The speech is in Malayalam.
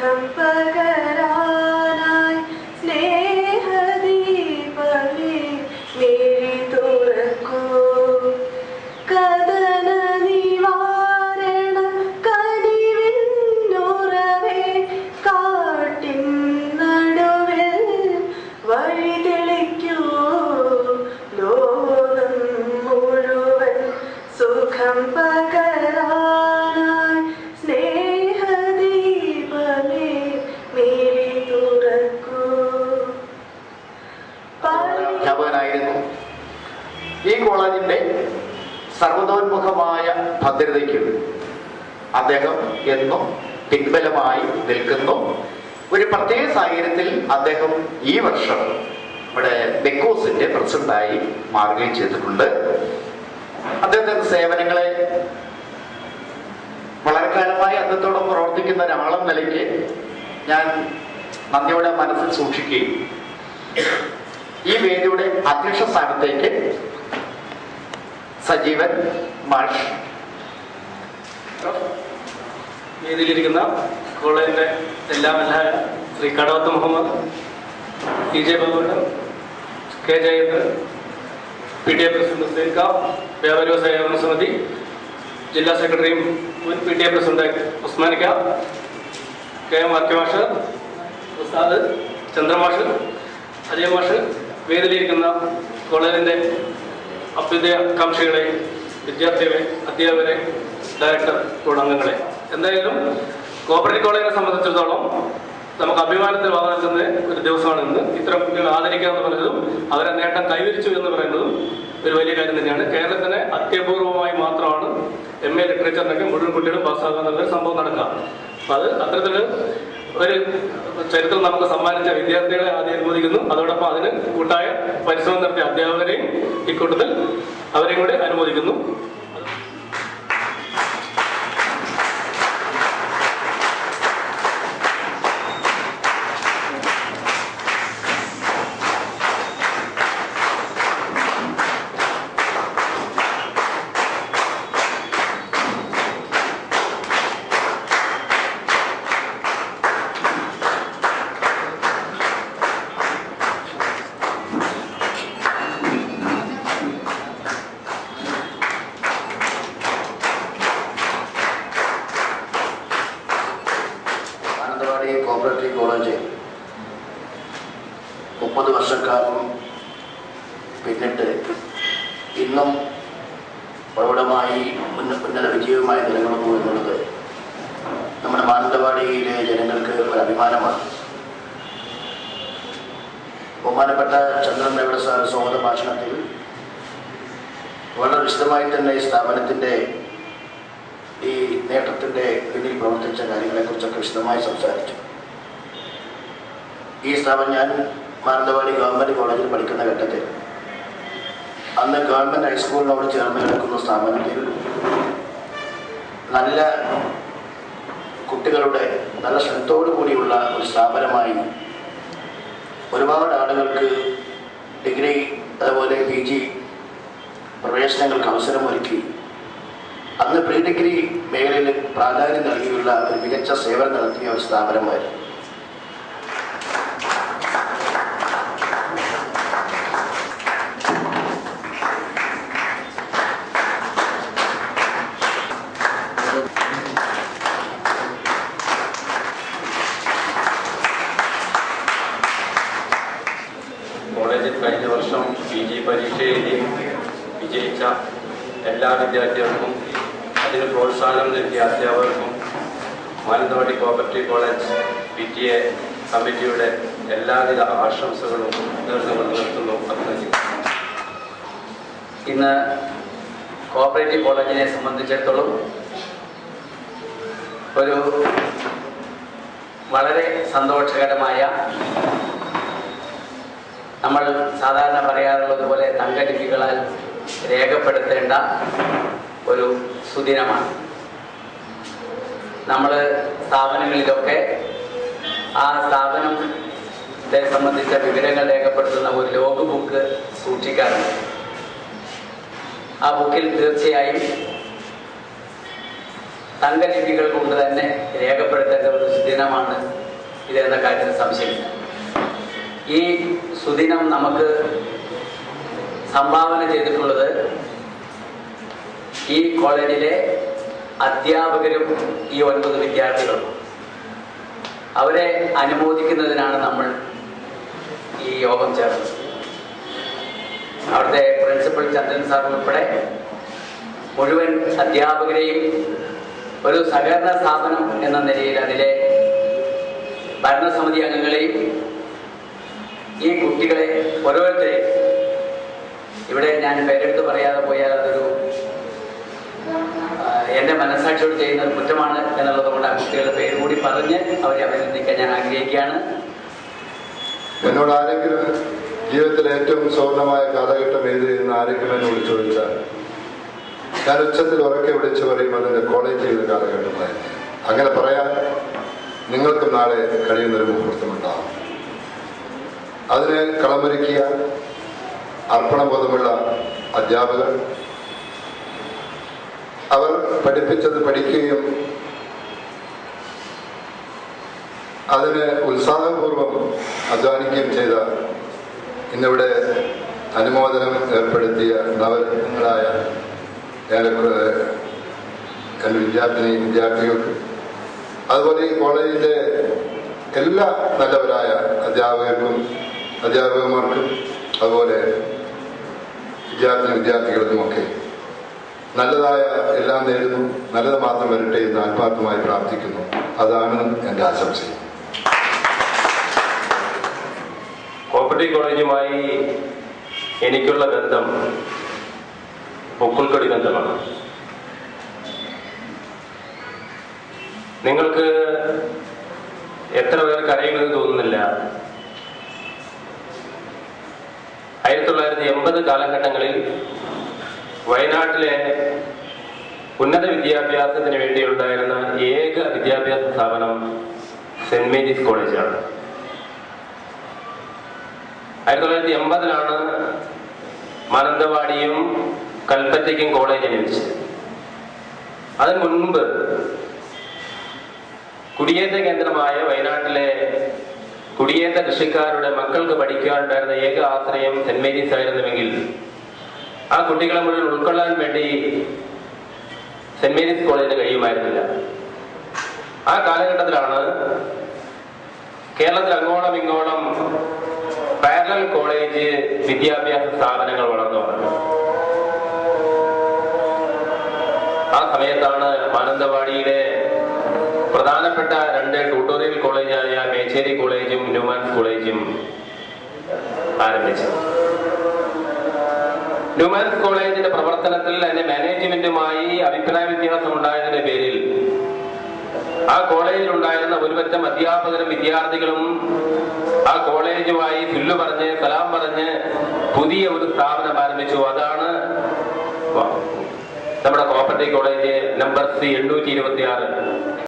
സുഖം പകരാനായി സ്നേഹദീപമേ മിഴി തുറക്കൂ. കദന നിവാരണ കനിവിന്നുറവേ കാട്ടിൻ നടുവിൽ വഴി തെളിക്കൂ. ലോകം മുഴുവൻ സുഖം പകരാനായി സ്നേഹദീപമേ മിഴി തുറക്കൂ. അധ്യാപകനായിരുന്നു. ഈ കോളേജിന്റെ സർവതോന്മുഖമായ ഭദ്രതയ്ക്ക് അദ്ദേഹം എന്നും പിൻബലമായി നിൽക്കുന്നു. ഒരു പ്രത്യേക സാഹചര്യത്തിൽ അദ്ദേഹം ഈ വർഷം ഇവിടെ ബെക്കോസിന്റെ പ്രസിഡന്റായി മാറുകയും ചെയ്തിട്ടുണ്ട്. അദ്ദേഹത്തിന്റെ സേവനങ്ങളെ വളരെ കാലമായി അദ്ദേഹത്തോടൊപ്പം പ്രവർത്തിക്കുന്ന ഒരാളെന്ന നിലയ്ക്ക് ഞാൻ നന്ദിയോടെ മനസ്സിൽ സൂക്ഷിക്കുകയും ഈ വേദിയുടെ അധ്യക്ഷ സ്ഥാനത്തേക്ക് സജീവൻ മാഷ് വേദിയിലിരിക്കുന്ന കോളേജിന്റെ എല്ലാം Shri Kadavath Muhammad, T J Babuttan, K Jayendran, P T A president സേൽക്ക, വ്യാപാരി വ്യവസായ ഏകോപന സമിതി ജില്ലാ സെക്രട്ടറിയും മുൻ പി ടി എ പ്രസിഡന്റ് ഉസ്മാനിക്ക, കെ എം ആർക്കെ മാഷ്, ഉസ്താദ് ചന്ദ്രമാഷ്, അജയ മാഷ്, വേദിയിലിരിക്കുന്ന കോളേജിന്റെ അഭ്യുദയകാംക്ഷികളെ, വിദ്യാർത്ഥികളെ, അധ്യാപകരെ, ഡയറക്ടർ തുടങ്ങങ്ങളെ, എന്തായാലും കോപ്പറേറ്റീവ് കോളേജിനെ സംബന്ധിച്ചിടത്തോളം നമുക്ക് അഭിമാനത്തിൽ വാങ്ങുന്ന ഒരു ദിവസമാണ് ഇന്ന്. ഇത്തരം കുട്ടികൾ ആദരിക്കുക എന്ന് പറയുന്നതും അവരെ നേട്ടം കൈവരിച്ചു എന്ന് പറയുന്നതും ഒരു വലിയ കാര്യം തന്നെയാണ്. കേരളത്തിലെ അത്യപൂർവമായി മാത്രമാണ് MA ലിറ്ററേച്ചറിനൊക്കെ മുഴുവൻ കുട്ടികളും പാസ്സാകുക എന്നുള്ള സംഭവം നടക്കുക. അപ്പം അത് അത്തരത്തിൽ ഒരു ചരിത്രം നമുക്ക് സമ്മാനിച്ച വിദ്യാർത്ഥികളെ ആദ്യം അനുമോദിക്കുന്നു. അതോടൊപ്പം അതിന് കൂട്ടായ പരിശ്രമം നടത്തിയ അധ്യാപകരെയും ഇക്കൂട്ടത്തിൽ അവരെയും കൂടി അനുമോദിക്കുന്നു. കോപ്പറേറ്റീവ് കോളേജ് 30 വർഷക്കാലം പിന്നിട്ട് ഇന്നും പ്രൗഢമായി ഉന്നത വിജയവുമായി നിലകൊള്ളുന്നു എന്നുള്ളത് നമ്മുടെ മാനന്തവാടിയിലെ ജനങ്ങൾക്ക് ഒരു അഭിമാനമാണ്. ബഹുമാനപ്പെട്ട ചന്ദ്രമ്മയുടെ സ്വാഗത ഭാഷണത്തിൽ വളരെ വിശദമായി തന്നെ ഈ സ്ഥാപനത്തിൻ്റെ ഈ നേട്ടത്തിൻ്റെ പിന്നിൽ പ്രവർത്തിച്ച കാര്യങ്ങളെക്കുറിച്ചൊക്കെ വിശദമായി സംസാരിച്ചു. ഈ സ്ഥാപനം ഞാൻ മാനന്തവാടി ഗവൺമെൻറ് കോളേജിൽ പഠിക്കുന്ന ഘട്ടത്തിൽ അന്ന് ഗവൺമെൻറ് ഹൈസ്കൂളിനോട് ചേർന്ന് കിടക്കുന്ന സ്ഥാപനത്തിൽ നല്ല കുട്ടികളുടെ നല്ല ശ്രദ്ധയോടു കൂടിയുള്ള ഒരു സ്ഥാപനമായി ഒരുപാട് ആളുകൾക്ക് ഡിഗ്രി അതുപോലെ PG പ്രവേശനങ്ങൾക്ക് അവസരമൊരുക്കി അന്ന് പ്രീ ഡിഗ്രി മേഖലയിൽ പ്രാധാന്യം നൽകിയുള്ള ഒരു മികച്ച സേവനം നടത്തിയ ഒരു സ്ഥാപനമായിരുന്നു. കോളേജിൽ കഴിഞ്ഞ വർഷം PG പരീക്ഷയിൽ വിജയിച്ച എല്ലാ വിദ്യാർത്ഥികൾക്കും അതിന് പ്രോത്സാഹനം നൽകിയ അധ്യാപകർക്കും മാനന്തവാടി കോപ്പറേറ്റീവ് കോളേജ് PTA കമ്മിറ്റിയുടെ എല്ലാവിധ ആശംസകളും നേർന്നുകൊണ്ട് നിർത്തുന്നു. ഇന്ന് കോപ്പറേറ്റീവ് കോളേജിനെ സംബന്ധിച്ചിടത്തോളം ഒരു വളരെ സന്തോഷകരമായ, നമ്മൾ സാധാരണ പറയാറുള്ളതുപോലെ തങ്കലിപികളാൽ രേഖപ്പെടുത്തേണ്ട ഒരു സുദിനമാണ്. നമ്മൾ സ്ഥാപനങ്ങളിലൊക്കെ ആ സ്ഥാപനത്തെ സംബന്ധിച്ച വിവരങ്ങൾ രേഖപ്പെടുത്തുന്ന ഒരു ലോഗ് ബുക്ക് സൂക്ഷിക്കാറുണ്ട്. ആ ബുക്കിൽ തീർച്ചയായും തങ്കലിപികൾ കൊണ്ട് തന്നെ രേഖപ്പെടുത്തേണ്ട ഒരു സുദിനമാണ് ഇതെന്ന കാര്യത്തിൽ സംശയമില്ല. ഈ സുദിനം നമുക്ക് സംഭാവന ചെയ്തിട്ടുള്ളത് ഈ കോളേജിലെ അധ്യാപകരും ഈ 9 വിദ്യാർത്ഥികളും. അവരെ അനുമോദിക്കുന്നതിനാണ് നമ്മൾ ഈ യോഗം ചേർന്നത്. അവിടുത്തെ പ്രിൻസിപ്പൽ ചന്ദ്രൻ സാർ ഉൾപ്പെടെ മുഴുവൻ അധ്യാപകരെയും ഒരു സഹകരണ സ്ഥാപനം എന്ന നിലയിൽ അതിലെ ഭരണസമിതി അംഗങ്ങളെയും ഈ കുട്ടികളെ ഓരോരുത്തരെയും, ഇവിടെ ഞാൻ പേരെടുത്ത് പറയാതെ പോയാൽ അതൊരു എൻ്റെ മനസ്സാക്ഷിയോട് ചെയ്യുന്ന ഒരു കുറ്റമാണ് എന്നുള്ളത് കൊണ്ട് ആ കുട്ടികളുടെ പേര് കൂടി പറഞ്ഞ് അവരെ അഭിനന്ദിക്കാൻ ഞാൻ ആഗ്രഹിക്കുകയാണ്. എന്നോട് ആരെങ്കിലും ജീവിതത്തിലെ ഏറ്റവും സുവർണമായ കാലഘട്ടം ഏത് എന്ന് ആരെങ്കിലും എന്നോട് ചോദിച്ചാൽ ഞാൻ ഉച്ചത്തിൽ ഉറക്കെ വിളിച്ചു പറയും അതിൻ്റെ കോളേജ് ചെയ്ത കാലഘട്ടമായിരുന്നു. അങ്ങനെ പറയാൻ നിങ്ങൾക്കും നാളെ കഴിയുന്നൊരു മുഹൂർത്തമുണ്ടാകും. അതിന് കളമൊരുക്കിയ അർപ്പണബോധമുള്ള അധ്യാപകർ, അവർ പഠിപ്പിച്ചത് പഠിക്കുകയും അതിന് ഉത്സാഹപൂർവം അധ്വാനിക്കുകയും ചെയ്ത ഇന്നിവിടെ അനുമോദനം ഏർപ്പെടുത്തിയ നവരത്നങ്ങളായ എൻ്റെ വിദ്യാർത്ഥികൾക്ക്, അതുപോലെ ഈ കോളേജിലെ എല്ലാ നല്ലവരായ അധ്യാപകന്മാർക്കും അതുപോലെ വിദ്യാർത്ഥികൾക്കുമൊക്കെ നല്ലതായ എല്ലാം നേരുന്നു. നല്ലത് മാത്രം വരട്ടെ എന്ന് ആത്മാർത്ഥമായി പ്രാർത്ഥിക്കുന്നു. അതാണ് എൻ്റെ ആശംസ. കോപ്പറേറ്റീവ് കോളേജുമായി എനിക്കുള്ള ബന്ധം പൊക്കിൾക്കൊടി ബന്ധമാണ്. നിങ്ങൾക്ക് എത്ര പേർക്ക് അറിയുമെന്ന് തോന്നുന്നില്ല. 1980 കാലഘട്ടങ്ങളിൽ വയനാട്ടിലെ ഉന്നത വിദ്യാഭ്യാസത്തിന് വേണ്ടിയുണ്ടായിരുന്ന ഏക വിദ്യാഭ്യാസ സ്ഥാപനം സെന്റ് മേരീസ് കോളേജാണ്. 1980 മാനന്തവാടിയും കൽപ്പറ്റയ്ക്കും കോളേജ് അനുവദിച്ചത്. അതിന് മുൻപ് കുടിയേറ്റ കേന്ദ്രമായ വയനാട്ടിലെ കുടിയേറ്റ കൃഷിക്കാരുടെ മക്കൾക്ക് പഠിക്കാനുണ്ടായിരുന്ന ഏക ആശ്രയം സെന്റ് മേരീസ് ആയിരുന്നുവെങ്കിൽ ആ കുട്ടികളെ മുഴുവൻ ഉൾക്കൊള്ളാൻ വേണ്ടി സെന്റ് മേരീസ് കോളേജിന് കഴിയുമായിരുന്നില്ല. ആ കാലഘട്ടത്തിലാണ് കേരളത്തിൽ അങ്ങോളം ഇങ്ങോളം പാരലൽ കോളേജ് വിദ്യാഭ്യാസ സ്ഥാപനങ്ങൾ വളർന്നു വന്നത്. ആ സമയത്താണ് മാനന്തവാടിയിലെ പ്രധാനപ്പെട്ട 2 ട്യൂട്ടോറിയൽ കോളേജായ മേച്ചേരി കോളേജും ന്യൂമാൻസ് കോളേജും ആരംഭിച്ചത്. ന്യൂമാൻസ് കോളേജിന്റെ പ്രവർത്തനത്തിൽ അതിന്റെ മാനേജ്മെന്റുമായി അഭിപ്രായ വ്യത്യാസം ഉണ്ടായതിന്റെ പേരിൽ ആ കോളേജിൽ ഉണ്ടായിരുന്ന ഒരുപറ്റം അധ്യാപകരും വിദ്യാർത്ഥികളും ആ കോളേജുമായി ഫില്ല് പറഞ്ഞ് സലാം പറഞ്ഞ് പുതിയ ഒരു സ്ഥാപനം ആരംഭിച്ചു. അതാണ് നമ്മുടെ കോപ്പറേറ്റീവ് കോളേജ് നമ്പർ 826.